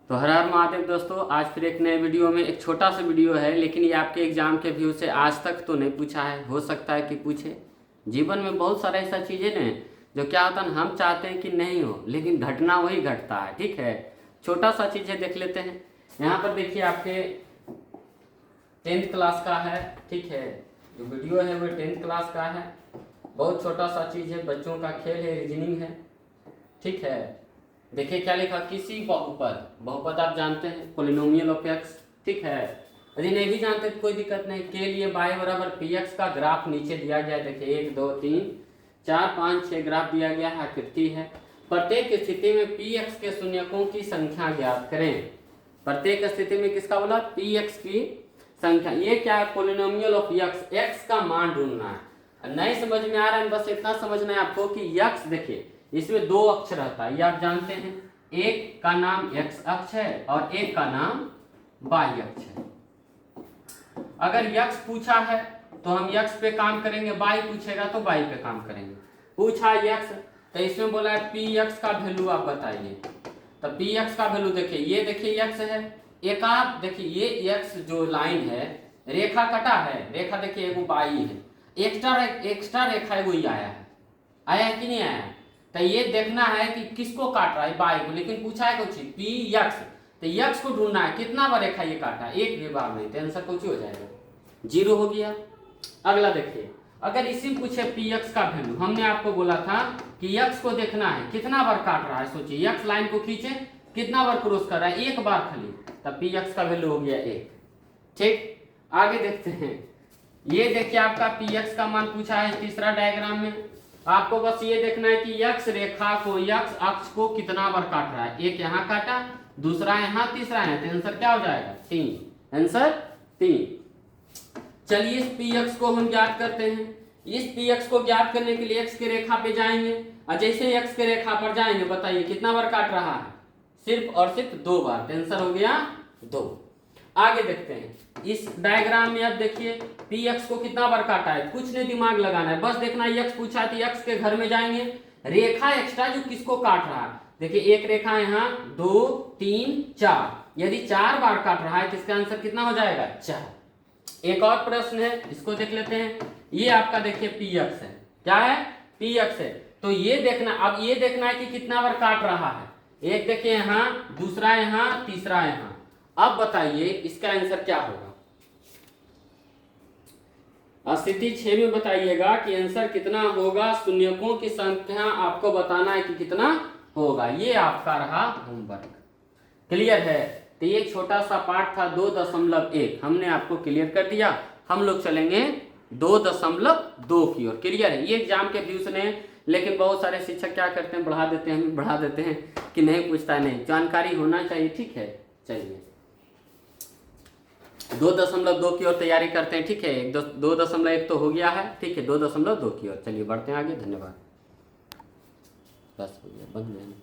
तो हर हर महादेव दोस्तों, आज फिर एक नए वीडियो में एक छोटा सा वीडियो है, लेकिन ये आपके एग्जाम के व्यू से आज तक तो नहीं पूछा है, हो सकता है कि पूछे। जीवन में बहुत सारा ऐसा चीज़ें ने जो क्या होता है, हम चाहते हैं कि नहीं हो, लेकिन घटना वही घटता है। ठीक है, छोटा सा चीज़ें देख लेते हैं। यहाँ पर देखिए, आपके 10th क्लास का है। ठीक है, जो वीडियो है वो 10th क्लास का है। बहुत छोटा सा चीज़ है, बच्चों का खेल है, रीजनिंग है। ठीक है, देखिए क्या लिखा, किसी बहुपद, बहुपद आप जानते हैं, पोलिनोमियल ऑफ एक्स। ठीक है, यदि नहीं भी जानते तो कोई दिक्कत नहीं। के लिए y बराबर पी एक्स का ग्राफ नीचे दिया गया है। देखिए 1 2 3 4 5 6 ग्राफ दिया गया है, आकृति है। प्रत्येक स्थिति में पी एक्स के शून्यकों की संख्या ज्ञात करें। प्रत्येक स्थिति में किसका बोला, पी एक्स की संख्या। ये क्या है, पोलिनोमियल ऑफ एक्स, एक्स का मान ढूंढना है। नहीं समझ में आ रहा है, बस इतना समझना है आपको कि यक्स, देखिए इसमें 2 अक्ष रहता है, ये आप जानते हैं। एक का नाम एक्स अक्ष है और एक का नाम वाई अक्ष है। अगर यक्स पूछा है तो हम यक्स पे काम करेंगे, वाई पूछेगा तो वाई पे काम करेंगे। पूछा यक्स तो इसमें बोला है पी एक्स का वैल्यू आप बताइए। तो पी एक्स का वैल्यू देखिए, ये देखिए यक्स है, एक आप देखिए ये यक्स जो लाइन है, रेखा कटा है, रेखा देखिए एगो वाई है, एक्स्ट्रा रेखा एगो आया है कि नहीं आया है। तो ये देखना है कि किसको काट रहा है, वाई को, लेकिन पूछा है कुछ पी यक्स, तो यक्स को ढूंढना है कितना बार रेखा ये काटा है, एक भी बार नहीं, तो आंसर कुछ हो जाएगा, 0 हो गया। अगला देखिए, अगर इसी में पूछे पी एक्स का वैल्यू, हमने आपको बोला था कि यक्स को देखना है कितना बार काट रहा है। सोचिए यक्स लाइन को खींचे, कितना बार क्रॉस कर रहा है, एक बार खाली, तब पी एक्स का वैल्यू हो गया 1। ठीक, आगे देखते हैं। ये देखिए आपका पी एक्स का मान पूछा है तीसरा डायग्राम में। आपको बस ये देखना है कि यक्स रेखा को, यक्स अक्ष को कितना बार काट रहा है। एक यहाँ काटा, दूसरा यहाँ, तीसरा यहाँ, तो आंसर क्या हो जाएगा, 3। आंसर 3। चलिए इस पी एक्स को हम ज्ञात करते हैं। इस पी एक्स को ज्ञात करने के लिए एक्स के रेखा पे जाएंगे, और जैसे एक्स के रेखा पर जाएंगे, बताइए कितना बार काट रहा है, सिर्फ और सिर्फ 2 बार, तो आंसर हो गया 2। आगे देखते हैं इस डायग्राम में। अब देखिए पी एक्स को कितना बार काटा है, कुछ नहीं दिमाग लगाना है, बस देखना है एक्स पूछा है तो एक्स के घर में जाएंगे, रेखा एक्स्ट्रा जो किसको काट रहा है। देखिए एक रेखा यहाँ 2 3 4, यदि 4 बार काट रहा है तो इसका आंसर कितना हो जाएगा, 4। एक और प्रश्न है, इसको देख लेते हैं। ये आपका देखिए पी एक्स है, क्या है, पी एक्स है। तो ये देखना, अब ये देखना है कि कितना बार काट रहा है। एक देखिए यहाँ, दूसरा यहाँ, तीसरा यहाँ। अब बताइए इसका आंसर क्या होगा। स्थिति 6 में बताइएगा कि आंसर कितना होगा। शून्यकों की संख्या आपको बताना है कि कितना होगा। ये आपका रहा होमवर्क। क्लियर है, तो ये छोटा सा पार्ट था 2.1, हमने आपको क्लियर कर दिया। हम लोग चलेंगे 2.2 की ओर। क्लियर है, ये एग्जाम के व्यू से नहीं, लेकिन बहुत सारे शिक्षक क्या करते हैं, बढ़ा देते हैं कि नहीं पूछता है, नहीं, जानकारी होना चाहिए। ठीक है, चलिए 2.2 की ओर तैयारी करते हैं। ठीक है, 2.1 तो हो गया है। ठीक है, 2.2 की ओर चलिए बढ़ते हैं आगे। धन्यवाद। बस हो गया, बंद।